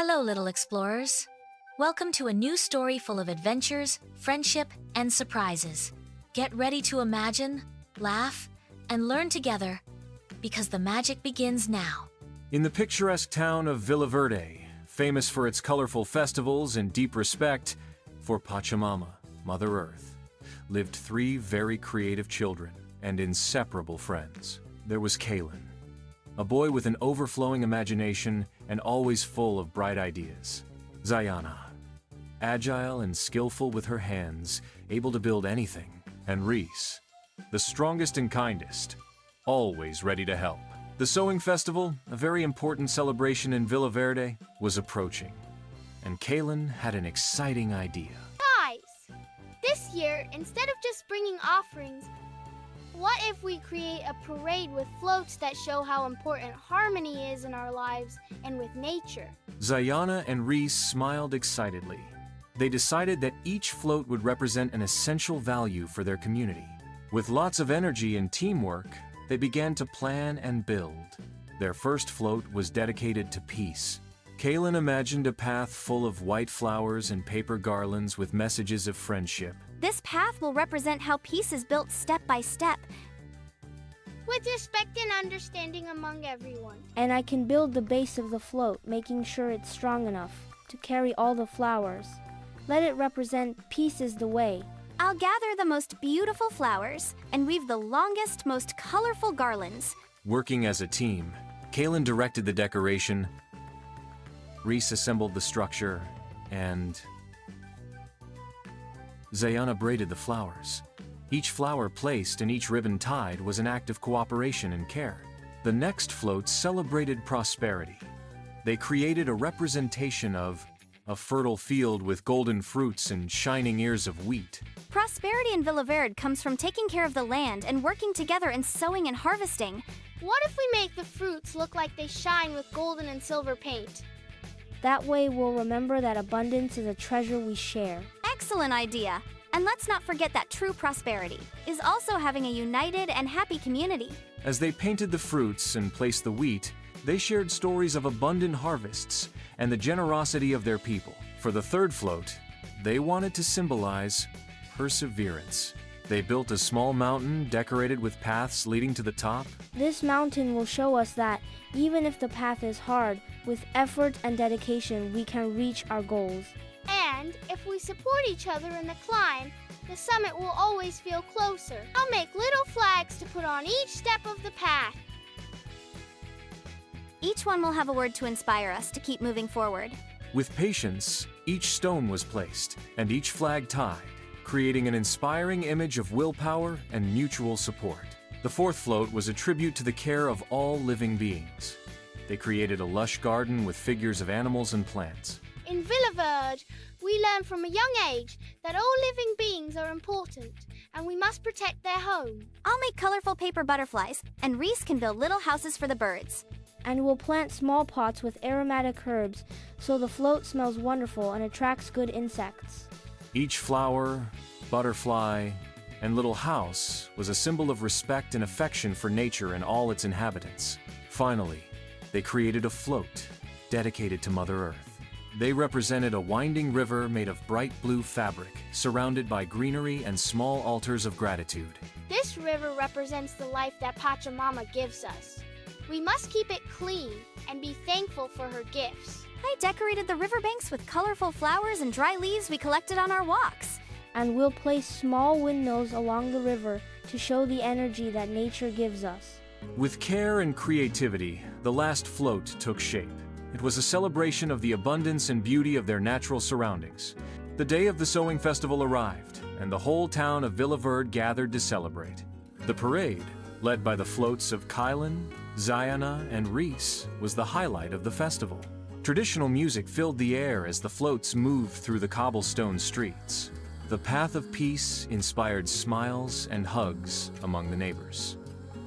Hello, little explorers. Welcome to a new story full of adventures, friendship, and surprises. Get ready to imagine, laugh, and learn together, because the magic begins now. In the picturesque town of Villaverde, famous for its colorful festivals and deep respect for Pachamama, Mother Earth, lived three very creative children and inseparable friends. There was Kalen, a boy with an overflowing imagination and always full of bright ideas. Zayana, agile and skillful with her hands, able to build anything. And Reese, the strongest and kindest, always ready to help. The sewing festival, a very important celebration in Villaverde, was approaching, and Kalen had an exciting idea. Guys, this year, instead of just bringing offerings, what if we create a parade with floats that show how important harmony is in our lives and with nature? Zayana and Reese smiled excitedly. They decided that each float would represent an essential value for their community. With lots of energy and teamwork, they began to plan and build. Their first float was dedicated to peace. Kalen imagined a path full of white flowers and paper garlands with messages of friendship. This path will represent how peace is built step by step. With respect and understanding among everyone. And I can build the base of the float, making sure it's strong enough to carry all the flowers. Let it represent peace is the way. I'll gather the most beautiful flowers and weave the longest, most colorful garlands. Working as a team, Kalen directed the decoration, Reese assembled the structure, and Zayana braided the flowers. Each flower placed and each ribbon tied was an act of cooperation and care. The next float celebrated prosperity. They created a representation of a fertile field with golden fruits and shining ears of wheat. Prosperity in Villaverde comes from taking care of the land and working together in sowing and harvesting. What if we make the fruits look like they shine with golden and silver paint? That way we'll remember that abundance is a treasure we share. Excellent idea! And let's not forget that true prosperity is also having a united and happy community. As they painted the fruits and placed the wheat, they shared stories of abundant harvests and the generosity of their people. For the third float, they wanted to symbolize perseverance. They built a small mountain decorated with paths leading to the top. This mountain will show us that, even if the path is hard, with effort and dedication, we can reach our goals. And if we support each other in the climb, the summit will always feel closer. I'll make little flags to put on each step of the path. Each one will have a word to inspire us to keep moving forward. With patience, each stone was placed and each flag tied, creating an inspiring image of willpower and mutual support. The fourth float was a tribute to the care of all living beings. They created a lush garden with figures of animals and plants. In Villaverde, we learn from a young age that all living beings are important and we must protect their home. I'll make colorful paper butterflies, and Reese can build little houses for the birds. And we'll plant small pots with aromatic herbs so the float smells wonderful and attracts good insects. Each flower, butterfly, and little house was a symbol of respect and affection for nature and all its inhabitants. Finally, they created a float dedicated to Mother Earth. They represented a winding river made of bright blue fabric, surrounded by greenery and small altars of gratitude. This river represents the life that Pachamama gives us. We must keep it clean and be thankful for her gifts. I decorated the riverbanks with colorful flowers and dry leaves we collected on our walks. And we'll place small windmills along the river to show the energy that nature gives us. With care and creativity, the last float took shape. It was a celebration of the abundance and beauty of their natural surroundings. The day of the sewing festival arrived, and the whole town of Villaverde gathered to celebrate. The parade, led by the floats of Kylan, Zayana, and Reese, was the highlight of the festival. Traditional music filled the air as the floats moved through the cobblestone streets. The path of peace inspired smiles and hugs among the neighbors.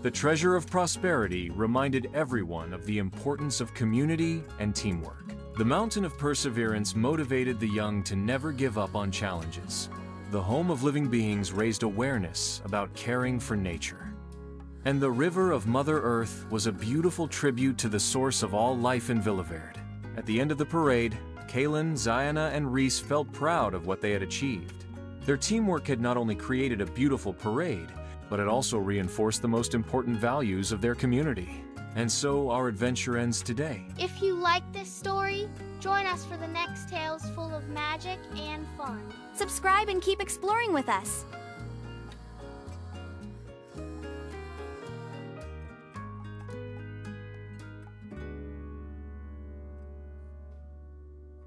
The treasure of prosperity reminded everyone of the importance of community and teamwork. The mountain of perseverance motivated the young to never give up on challenges. The home of living beings raised awareness about caring for nature. And the river of Mother Earth was a beautiful tribute to the source of all life in Villaverde. At the end of the parade, Kaylin, Ziona, and Reese felt proud of what they had achieved. Their teamwork had not only created a beautiful parade, but it also reinforced the most important values of their community. And so our adventure ends today. If you like this story, join us for the next tales full of magic and fun. Subscribe and keep exploring with us.